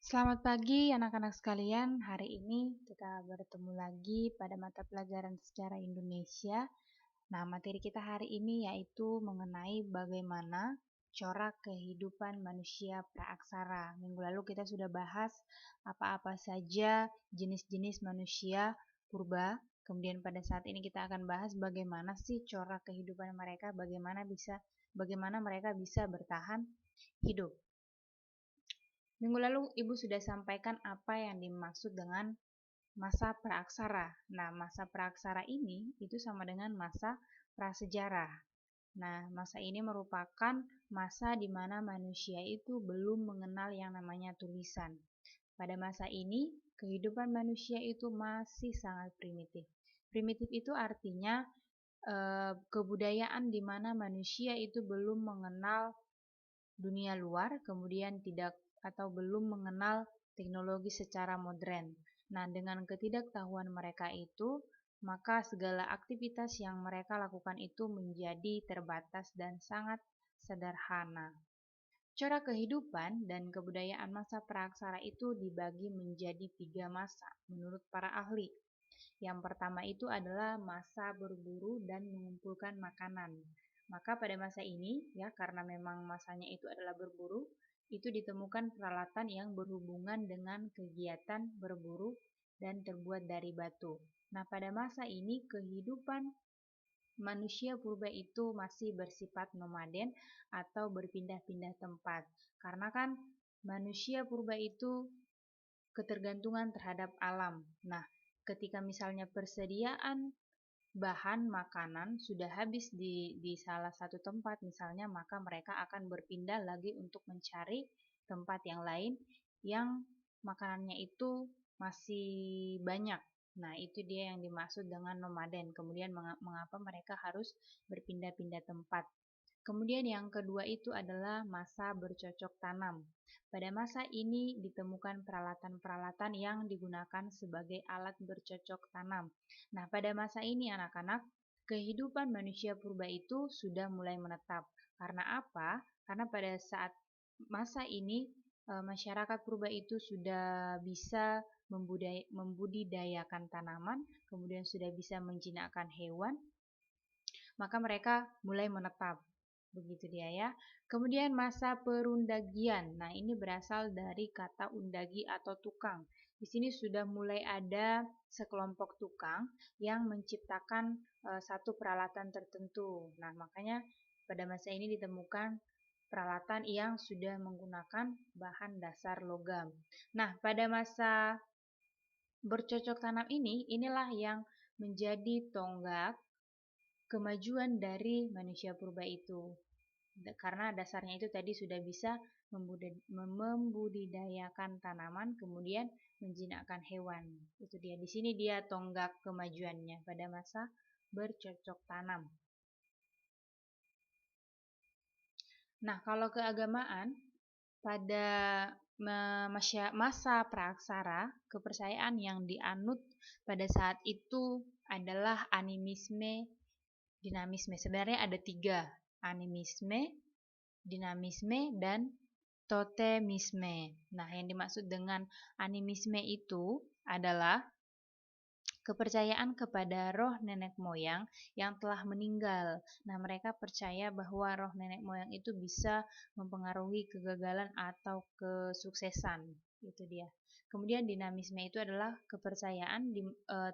Selamat pagi anak-anak sekalian. Hari ini kita bertemu lagi pada mata pelajaran Sejarah Indonesia. Nah, materi kita hari ini yaitu mengenai bagaimana corak kehidupan manusia praaksara. Minggu lalu kita sudah bahas apa-apa saja jenis-jenis manusia purba. Kemudian pada saat ini kita akan bahas bagaimana sih corak kehidupan mereka, bagaimana mereka bisa bertahan hidup. Minggu lalu Ibu sudah sampaikan apa yang dimaksud dengan masa praaksara. Nah, masa praaksara ini itu sama dengan masa prasejarah. Nah, masa ini merupakan masa di mana manusia itu belum mengenal yang namanya tulisan. Pada masa ini, kehidupan manusia itu masih sangat primitif. Primitif itu artinya kebudayaan di mana manusia itu belum mengenal dunia luar, kemudian tidak atau belum mengenal teknologi secara modern. Nah, dengan ketidaktahuan mereka itu, maka segala aktivitas yang mereka lakukan itu menjadi terbatas dan sangat sederhana. Cara kehidupan dan kebudayaan masa praaksara itu dibagi menjadi 3 masa menurut para ahli. Yang pertama itu adalah masa berburu dan mengumpulkan makanan. Maka pada masa ini, ya karena memang masanya itu adalah berburu, itu ditemukan peralatan yang berhubungan dengan kegiatan berburu dan terbuat dari batu. Nah, pada masa ini kehidupan manusia purba itu masih bersifat nomaden atau berpindah-pindah tempat. Karena kan manusia purba itu ketergantungan terhadap alam. Nah, ketika misalnya persediaan bahan makanan sudah habis di salah satu tempat misalnya, maka mereka akan berpindah lagi untuk mencari tempat yang lain yang makanannya itu masih banyak. Nah, itu dia yang dimaksud dengan nomaden. Kemudian mengapa mereka harus berpindah-pindah tempat. Kemudian yang kedua itu adalah masa bercocok tanam. Pada masa ini ditemukan peralatan-peralatan yang digunakan sebagai alat bercocok tanam. Nah, pada masa ini anak-anak, kehidupan manusia purba itu sudah mulai menetap. Karena apa? Karena pada saat masa ini masyarakat purba itu sudah bisa membudidayakan tanaman, kemudian sudah bisa menjinakkan hewan, maka mereka mulai menetap. Begitu dia ya. Kemudian masa perundagian. Nah, ini berasal dari kata undagi atau tukang. Di sini sudah mulai ada sekelompok tukang yang menciptakan satu peralatan tertentu. Nah, makanya pada masa ini ditemukan peralatan yang sudah menggunakan bahan dasar logam. Nah, pada masa bercocok tanam ini, inilah yang menjadi tonggak kemajuan dari manusia purba itu. Karena dasarnya itu tadi sudah bisa membudidayakan tanaman, kemudian menjinakkan hewan. Itu dia. Di sini dia tonggak kemajuannya pada masa bercocok tanam. Nah, kalau keagamaan pada masa praaksara, kepercayaan yang dianut pada saat itu adalah animisme, dinamisme. Sebenarnya ada 3, animisme, dinamisme, dan totemisme. Nah, yang dimaksud dengan animisme itu adalah kepercayaan kepada roh nenek moyang yang telah meninggal. Nah, mereka percaya bahwa roh nenek moyang itu bisa mempengaruhi kegagalan atau kesuksesan. Itu dia. Kemudian dinamisme itu adalah kepercayaan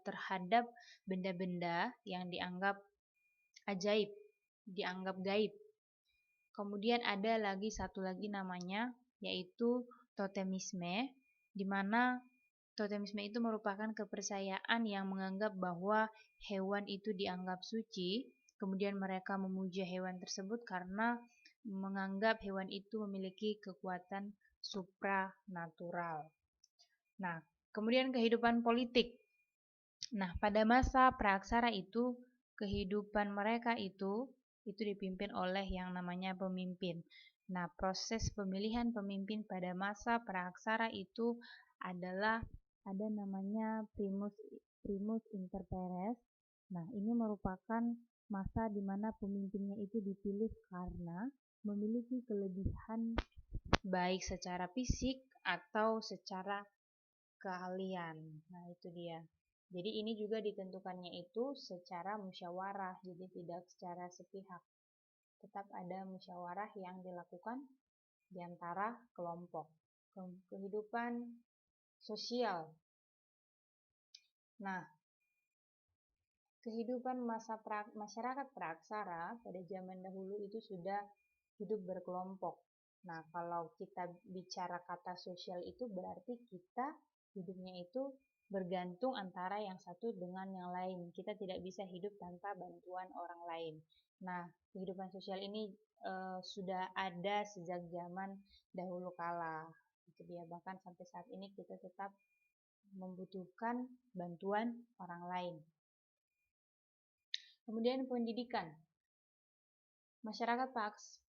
terhadap benda-benda yang dianggap ajaib, dianggap gaib. Kemudian ada lagi satu lagi namanya yaitu totemisme, di mana totemisme itu merupakan kepercayaan yang menganggap bahwa hewan itu dianggap suci, kemudian mereka memuja hewan tersebut karena menganggap hewan itu memiliki kekuatan supranatural. Nah, kemudian kehidupan politik. Nah, pada masa praaksara itu, kehidupan mereka itu dipimpin oleh yang namanya pemimpin. Nah, proses pemilihan pemimpin pada masa praaksara itu adalah ada namanya primus inter pares. Nah, ini merupakan masa di mana pemimpinnya itu dipilih karena memiliki kelebihan baik secara fisik atau secara keahlian. Nah, itu dia. Jadi ini juga ditentukannya itu secara musyawarah, jadi tidak secara sepihak. Tetap ada musyawarah yang dilakukan di antara kelompok. Kehidupan sosial. Nah, kehidupan masyarakat praaksara pada zaman dahulu itu sudah hidup berkelompok. Nah, kalau kita bicara kata sosial itu berarti kita hidupnya itu bergantung antara yang satu dengan yang lain. Kita tidak bisa hidup tanpa bantuan orang lain. Nah, kehidupan sosial ini sudah ada sejak zaman dahulu kala. Itu dia, bahkan sampai saat ini kita tetap membutuhkan bantuan orang lain. Kemudian pendidikan. Masyarakat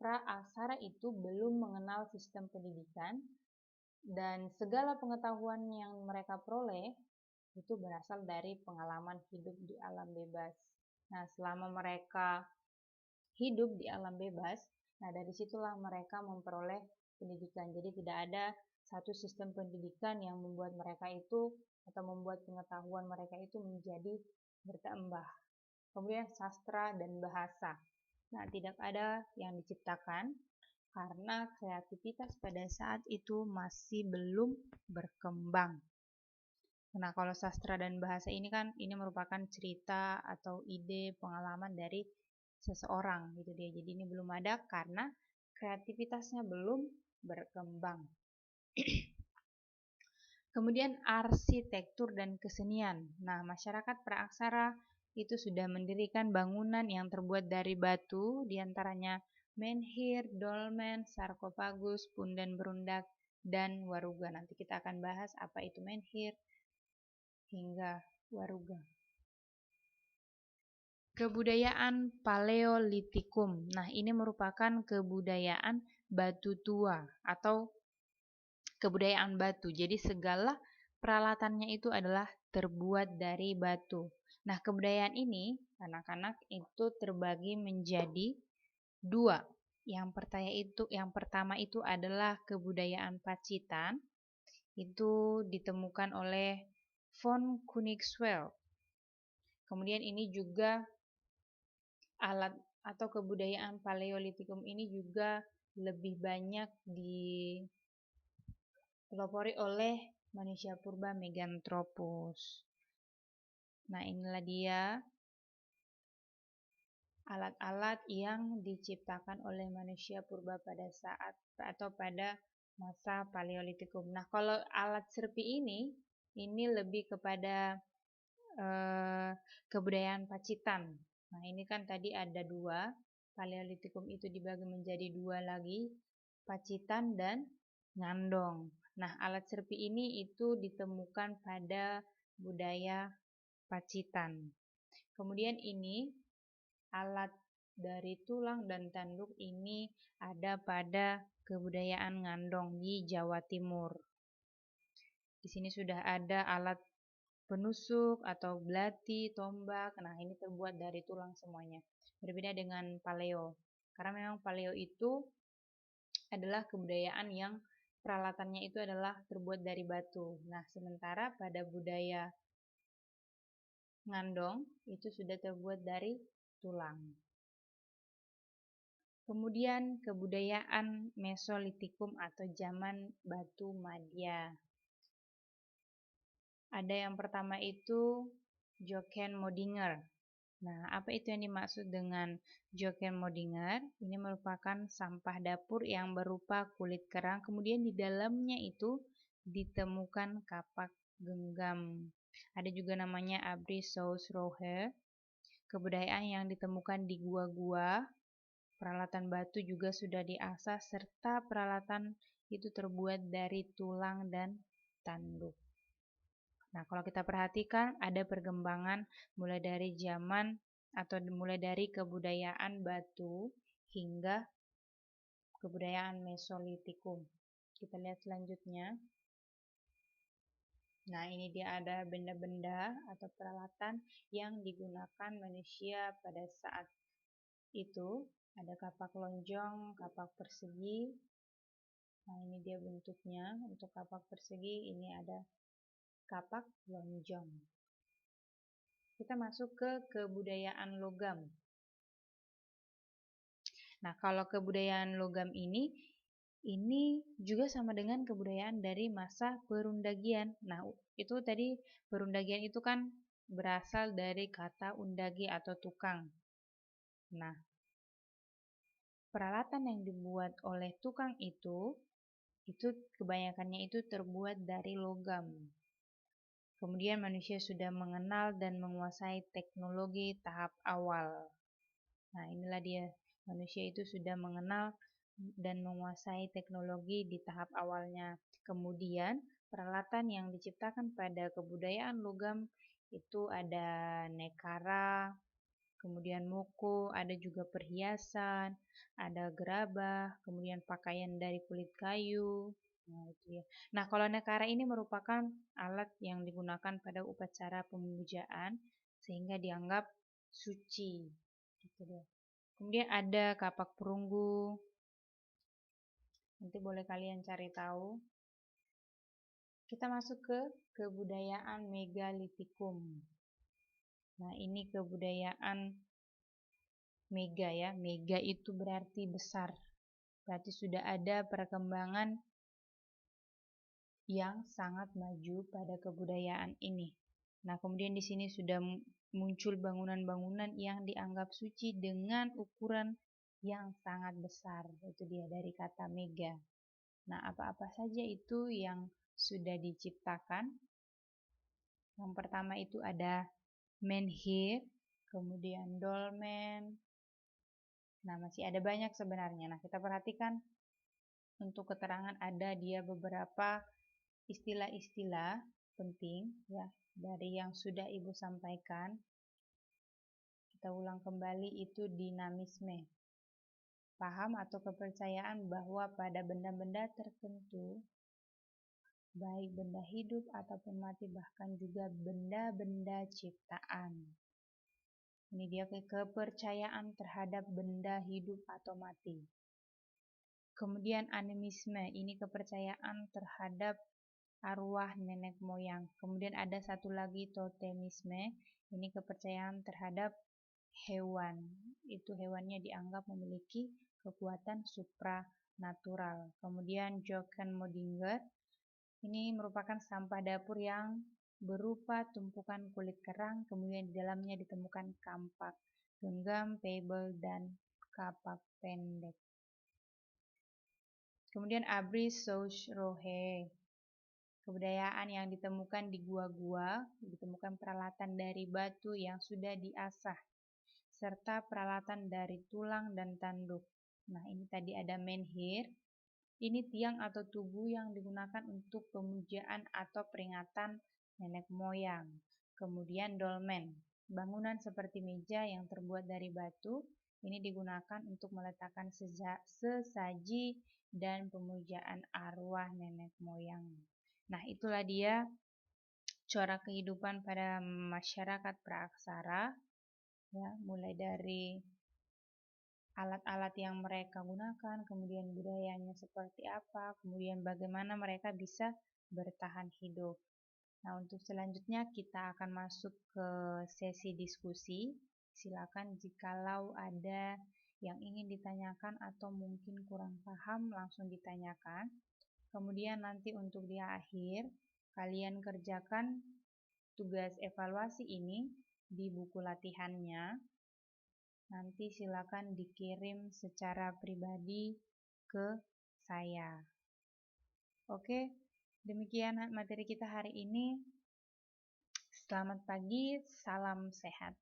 praaksara itu belum mengenal sistem pendidikan dan segala pengetahuan yang mereka peroleh itu berasal dari pengalaman hidup di alam bebas. Nah, selama mereka hidup di alam bebas, nah dari situlah mereka memperoleh pendidikan. Jadi tidak ada satu sistem pendidikan yang membuat mereka itu atau membuat pengetahuan mereka itu menjadi bertambah. Kemudian sastra dan bahasa. Nah, tidak ada yang diciptakan karena kreativitas pada saat itu masih belum berkembang. Nah, kalau sastra dan bahasa ini kan ini merupakan cerita atau ide pengalaman dari seseorang gitu dia. Jadi ini belum ada karena kreativitasnya belum berkembang. Kemudian arsitektur dan kesenian. Nah, masyarakat praaksara itu sudah mendirikan bangunan yang terbuat dari batu, diantaranya menhir, dolmen, sarkofagus, punden berundak, dan waruga. Nanti kita akan bahas apa itu menhir hingga waruga. Kebudayaan Paleolitikum. Nah, ini merupakan kebudayaan batu tua atau kebudayaan batu. Jadi segala peralatannya itu adalah terbuat dari batu. Nah, kebudayaan ini anak-anak itu terbagi menjadi dua. Yang pertama itu adalah kebudayaan Pacitan. Itu ditemukan oleh von Koenigswald. Kemudian ini juga alat atau kebudayaan Paleolitikum ini juga lebih banyak dipelopori oleh manusia purba Meganthropus. Nah, inilah dia alat-alat yang diciptakan oleh manusia purba pada saat atau pada masa Paleolitikum. Nah, kalau alat serpi ini lebih kepada kebudayaan Pacitan. Nah, ini kan tadi ada dua, Paleolitikum itu dibagi menjadi dua lagi, Pacitan dan Ngandong. Nah, alat serpi ini itu ditemukan pada budaya Pacitan. Kemudian ini alat dari tulang dan tanduk ini ada pada kebudayaan Ngandong di Jawa Timur. Di sini sudah ada alat penusuk atau belati, tombak. Nah, ini terbuat dari tulang semuanya. Berbeda dengan paleo. Karena memang paleo itu adalah kebudayaan yang peralatannya itu adalah terbuat dari batu. Nah, sementara pada budaya Ngandong itu sudah terbuat dari tulang. Kemudian kebudayaan Mesolitikum atau zaman batu Madya. Ada yang pertama itu Jochen Modinger. Nah, apa itu yang dimaksud dengan Jochen Modinger? Ini merupakan sampah dapur yang berupa kulit kerang, kemudian di dalamnya itu ditemukan kapak genggam. Ada juga namanya Abri Sausrohe, kebudayaan yang ditemukan di gua-gua. Peralatan batu juga sudah diasah serta peralatan itu terbuat dari tulang dan tanduk. Nah, kalau kita perhatikan ada perkembangan mulai dari zaman atau mulai dari kebudayaan batu hingga kebudayaan Mesolitikum. Kita lihat selanjutnya. Nah, ini dia ada benda-benda atau peralatan yang digunakan manusia pada saat itu. Ada kapak lonjong, kapak persegi. Nah, ini dia bentuknya. Untuk kapak persegi ini ada kapak lonjong. Kita masuk ke kebudayaan logam. Nah, kalau kebudayaan logam ini juga sama dengan kebudayaan dari masa perundagian. Nah, itu tadi perundagian itu kan berasal dari kata undagi atau tukang. Nah, peralatan yang dibuat oleh tukang itu kebanyakannya itu terbuat dari logam. Kemudian manusia sudah mengenal dan menguasai teknologi tahap awal. Nah, inilah dia. Manusia itu sudah mengenal dan menguasai teknologi di tahap awalnya. Kemudian, peralatan yang diciptakan pada kebudayaan logam itu ada nekara, kemudian moko, ada juga perhiasan, ada gerabah, kemudian pakaian dari kulit kayu. Nah, itu ya. Nah, kalau nekara ini merupakan alat yang digunakan pada upacara pemujaan sehingga dianggap suci. Gitu deh. Kemudian ada kapak perunggu. Nanti boleh kalian cari tahu. Kita masuk ke kebudayaan megalitikum. Nah, ini kebudayaan mega ya. Mega itu berarti besar. Berarti sudah ada perkembangan yang sangat maju pada kebudayaan ini. Nah, kemudian di sini sudah muncul bangunan-bangunan yang dianggap suci dengan ukuran yang sangat besar. Itu dia dari kata mega. Nah, apa-apa saja itu yang sudah diciptakan? Yang pertama itu ada menhir, kemudian dolmen. Nah, masih ada banyak sebenarnya. Nah, kita perhatikan untuk keterangan ada dia beberapa istilah-istilah penting ya dari yang sudah Ibu sampaikan. Kita ulang kembali, itu dinamisme. Paham atau kepercayaan bahwa pada benda-benda tertentu, baik benda hidup ataupun mati, bahkan juga benda-benda ciptaan. Ini dia kepercayaan terhadap benda hidup atau mati. Kemudian animisme, ini kepercayaan terhadap arwah nenek moyang. Kemudian ada satu lagi totemisme, ini kepercayaan terhadap hewan. Itu hewannya dianggap memiliki kekuatan supranatural. Kemudian Jokenmodinger, ini merupakan sampah dapur yang berupa tumpukan kulit kerang, kemudian di dalamnya ditemukan kampak, genggam, pebble, dan kapak pendek. Kemudian Abris Rohe, kebudayaan yang ditemukan di gua-gua, ditemukan peralatan dari batu yang sudah diasah, serta peralatan dari tulang dan tanduk. Nah, ini tadi ada menhir. Ini tiang atau tugu yang digunakan untuk pemujaan atau peringatan nenek moyang. Kemudian dolmen, bangunan seperti meja yang terbuat dari batu. Ini digunakan untuk meletakkan sesaji dan pemujaan arwah nenek moyang. Nah, itulah dia corak kehidupan pada masyarakat praaksara. Ya, mulai dari alat-alat yang mereka gunakan, kemudian budayanya seperti apa, kemudian bagaimana mereka bisa bertahan hidup. Nah, untuk selanjutnya kita akan masuk ke sesi diskusi. Silakan jikalau ada yang ingin ditanyakan atau mungkin kurang paham, langsung ditanyakan. Kemudian nanti untuk di akhir, kalian kerjakan tugas evaluasi ini di buku latihannya. Nanti silakan dikirim secara pribadi ke saya. Oke, demikian materi kita hari ini. Selamat pagi, salam sehat.